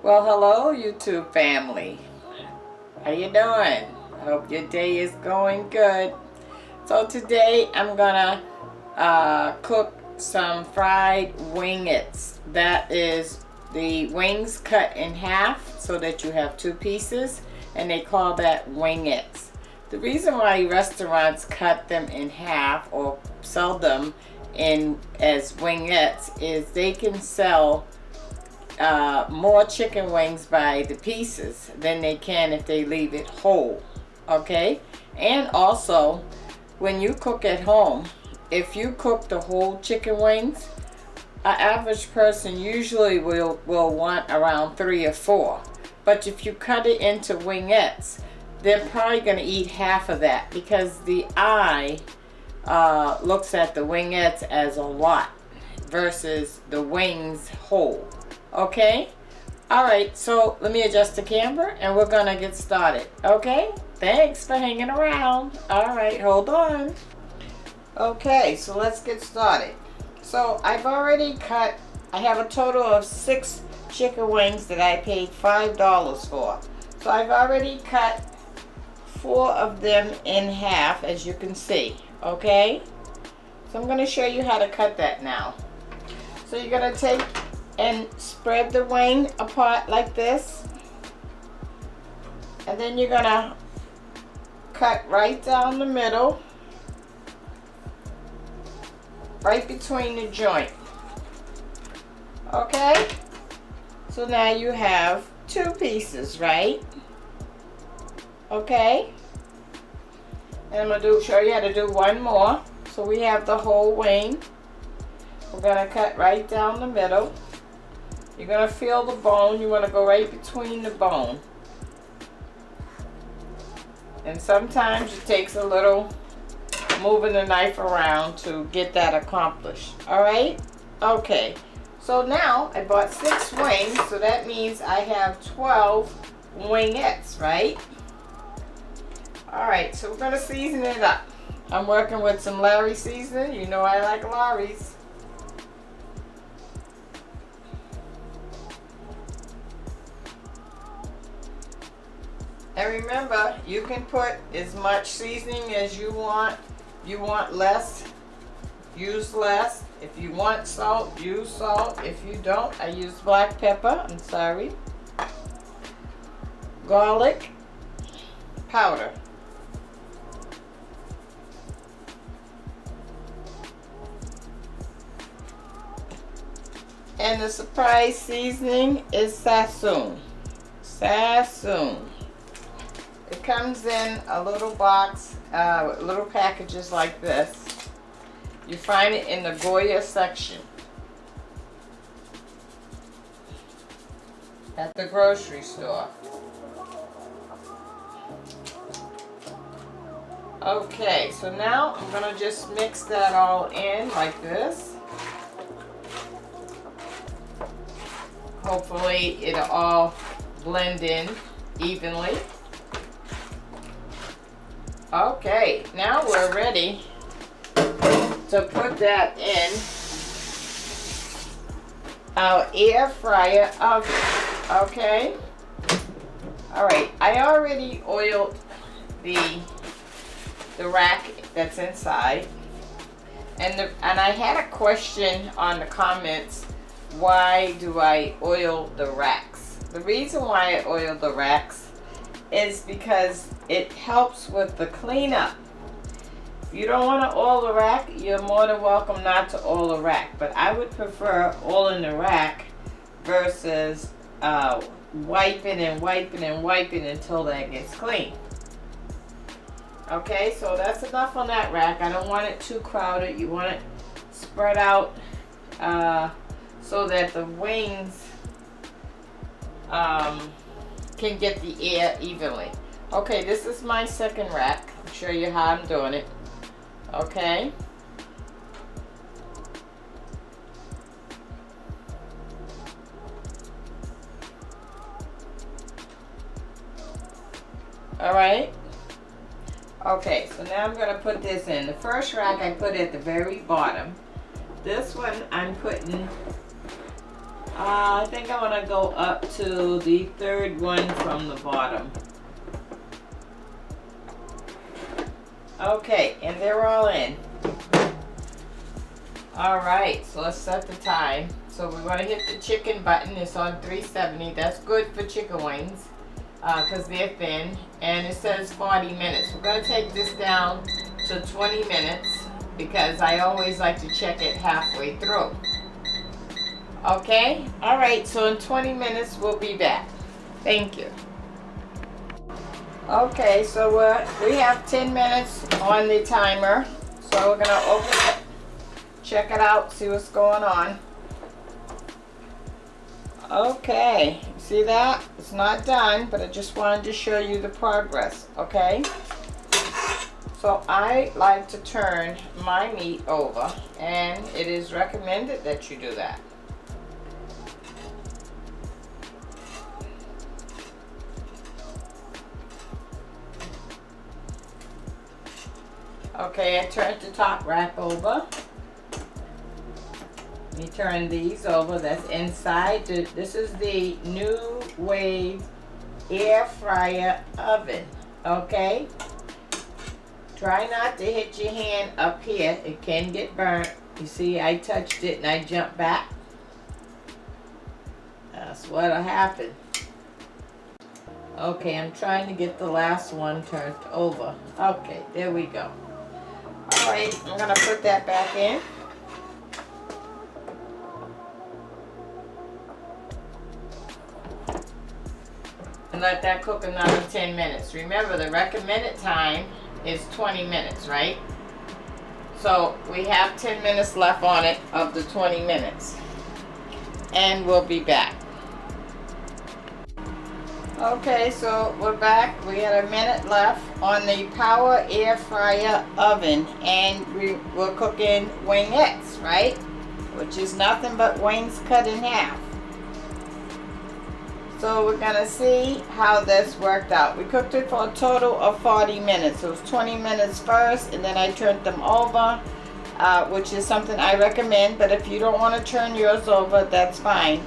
Well, hello YouTube family. How you doing? I hope your day is going good. So today I'm gonna cook some fried wingettes. That is the wings cut in half so that you have two pieces, and they call that wingettes. The reason why restaurants cut them in half or sell them in as wingettes is they can sell more chicken wings by the pieces than they can if they leave it whole. Okay, and also when you cook at home, if you cook the whole chicken wings, an average person usually will want around 3 or 4. But if you cut it into wingettes, they're probably going to eat half of that because the eye looks at the wingettes as a lot versus the wings whole. Okay? Alright, so let me adjust the camera and we're gonna get started. Okay? Thanks for hanging around. Alright, hold on. Okay, so let's get started. So I've already cut, I have a total of 6 chicken wings that I paid $5 for. So I've already cut 4 of them in half, as you can see. Okay? So I'm gonna show you how to cut that now. So you're gonna take and spread the wing apart like this, and then you're gonna cut right down the middle, right between the joint. Okay, so now you have 2 pieces, right? Okay, and I'm gonna show you how to do one more. So we have the whole wing. We're gonna cut right down the middle. You're going to feel the bone. You want to go right between the bone. And sometimes it takes a little moving the knife around to get that accomplished. Alright? Okay. So now I bought 6 wings. So that means I have 12 wingettes, right? Alright, so we're going to season it up. I'm working with some Larry seasoning. You know I like Larry's. And remember, you can put as much seasoning as you want. You want less, use less. If you want salt, use salt. If you don't, I use black pepper. I'm sorry. Garlic powder. And the surprise seasoning is Sassoon. Sassoon. It comes in a little box, little packages like this. You find it in the Goya section at the grocery store. Okay, so now I'm going to just mix that all in like this. Hopefully it'll all blend in evenly. Okay, now we're ready to put that in our air fryer oven. Okay? Alright, I already oiled the rack that's inside. And I had a question on the comments, why do I oil the racks? The reason why I oil the racks is because it helps with the cleanup. If you don't want to oil the rack, you're more than welcome not to oil the rack. But I would prefer oiling the rack versus wiping and wiping and wiping until that gets clean. Okay, so that's enough on that rack. I don't want it too crowded. You want it spread out so that the wings can get the air evenly. Okay, this is my second rack. I'll show you how I'm doing it. Okay. Alright. Okay, so now I'm going to put this in. The first rack I put at the very bottom. This one I'm putting I think I want to go up to the third one from the bottom. Okay, and they're all in. Alright, so let's set the time. So we want to hit the chicken button. It's on 370. That's good for chicken wings because they're thin. And it says 40 minutes. We're going to take this down to 20 minutes because I always like to check it halfway through. Okay? Alright, so in 20 minutes we'll be back. Thank you. Okay, so we have 10 minutes on the timer. So we're going to open it, check it out, see what's going on. Okay, see that? It's not done, but I just wanted to show you the progress, okay? So I like to turn my meat over, and it is recommended that you do that. Okay, I turned the top rack over. Let me turn these over. That's inside. This is the NuWave AirFryer oven. Okay? Try not to hit your hand up here. It can get burnt. You see, I touched it and I jumped back. That's what'll happen. Okay, I'm trying to get the last one turned over. Okay, there we go. Alright, I'm going to put that back in. And let that cook another 10 minutes. Remember, the recommended time is 20 minutes, right? So we have 10 minutes left on it of the 20 minutes. And we'll be back. Okay, so we're back. We had a minute left on the power air fryer oven, and we're cooking wingettes, right? Which is nothing but wings cut in half. So we're gonna see how this worked out. We cooked it for a total of 40 minutes. It was 20 minutes first, and then I turned them over, which is something I recommend, but if you don't want to turn yours over, that's fine.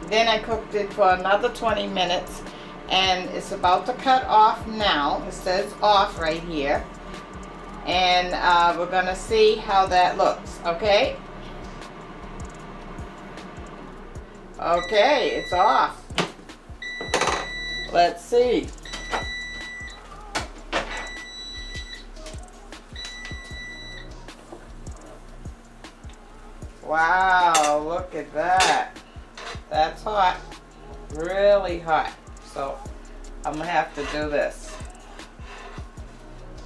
Then I cooked it for another 20 minutes, and it's about to cut off now. It says off right here, and we're gonna see how that looks. Okay, it's off. Let's see. Wow, look at that. That's hot. Really hot. So I'm gonna have to do this.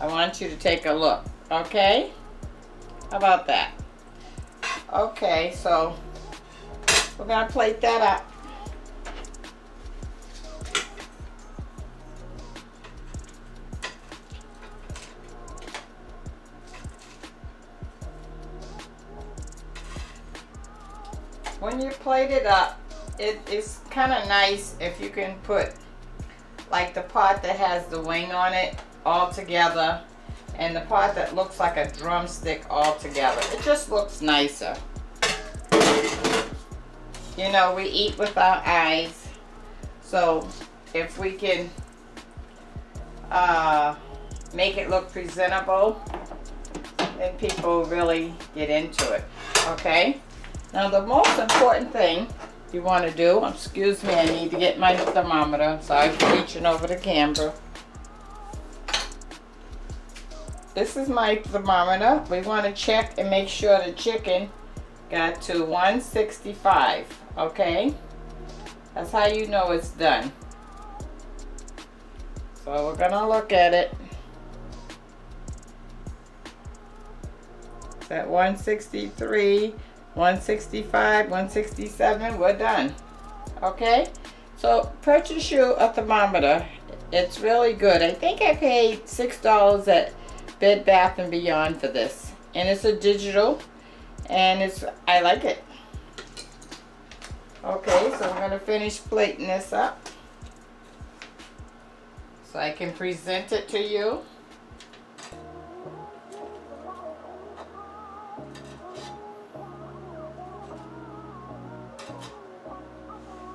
I want you to take a look, okay? How about that? Okay, so we're gonna plate that up. When you plate it up, it's kind of nice if you can put like the part that has the wing on it all together and the part that looks like a drumstick all together. It just looks nicer. You know, we eat with our eyes, so if we can make it look presentable, then people really get into it. Okay? Now the most important thing you want to do, excuse me, I need to get my thermometer. Sorry for reaching over the camera. This is my thermometer. We want to check and make sure the chicken got to 165, okay? That's how you know it's done. So we're gonna look at it. It's at 163. 165, 167, we're done. Okay, so purchase you a thermometer. It's really good. I think I paid $6 at Bed Bath & Beyond for this, and it's a digital, and I like it. Okay, so I'm gonna finish plating this up so I can present it to you.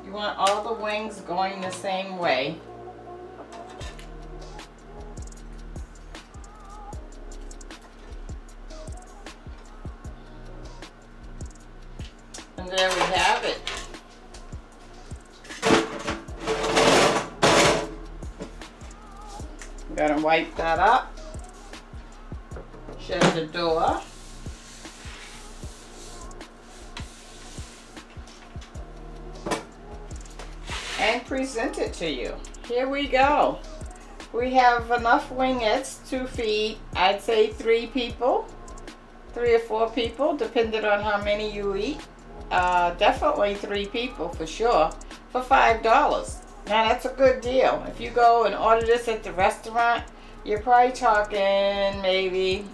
You want all the wings going the same way. And there we have it. I'm gonna wipe that up. Shut the door. And present it to you. Here we go. We have enough wingettes to feed, I'd say 3 people, 3 or 4 people, depending on how many you eat. Definitely 3 people for sure, for $5. Now that's a good deal. If you go and order this at the restaurant, you're probably talking maybe,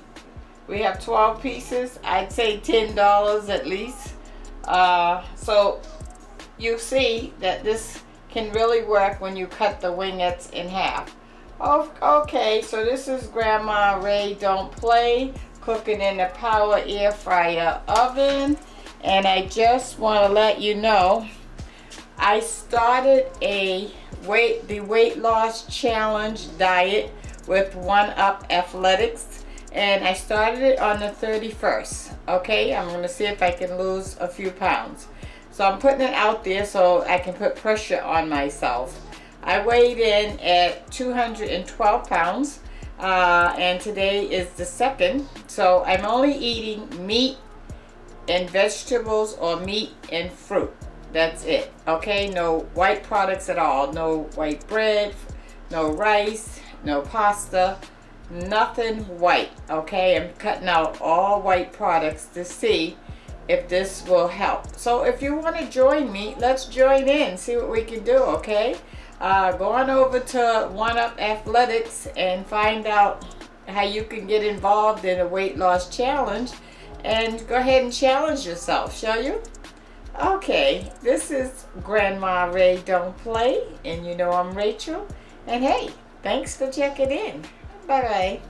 we have 12 pieces, I'd say $10 at least. So you see that this can really work when you cut the wingettes in half. Oh, okay, so this is Grandma Ray Don't Play, cooking in the power air fryer oven. And I just want to let you know, I started the weight loss challenge diet with 1UP Athletics, and I started it on the 31st. Okay, I'm going to see if I can lose a few pounds. So I'm putting it out there so I can put pressure on myself. I weighed in at 212 pounds, and today is the 2nd. So I'm only eating meat and vegetables, or meat and fruit. That's it. Okay, no white products at all. No white bread, no rice, no pasta, nothing white. Okay, I'm cutting out all white products to see if this will help. So if you want to join me, let's join in, see what we can do. Okay, go on over to 1UP Athletics and find out how you can get involved in a weight loss challenge, and go ahead and challenge yourself, shall you? Okay, this is Grandma Ray Don't Play, and you know I'm Rachel, and hey, thanks for checking in. Bye bye.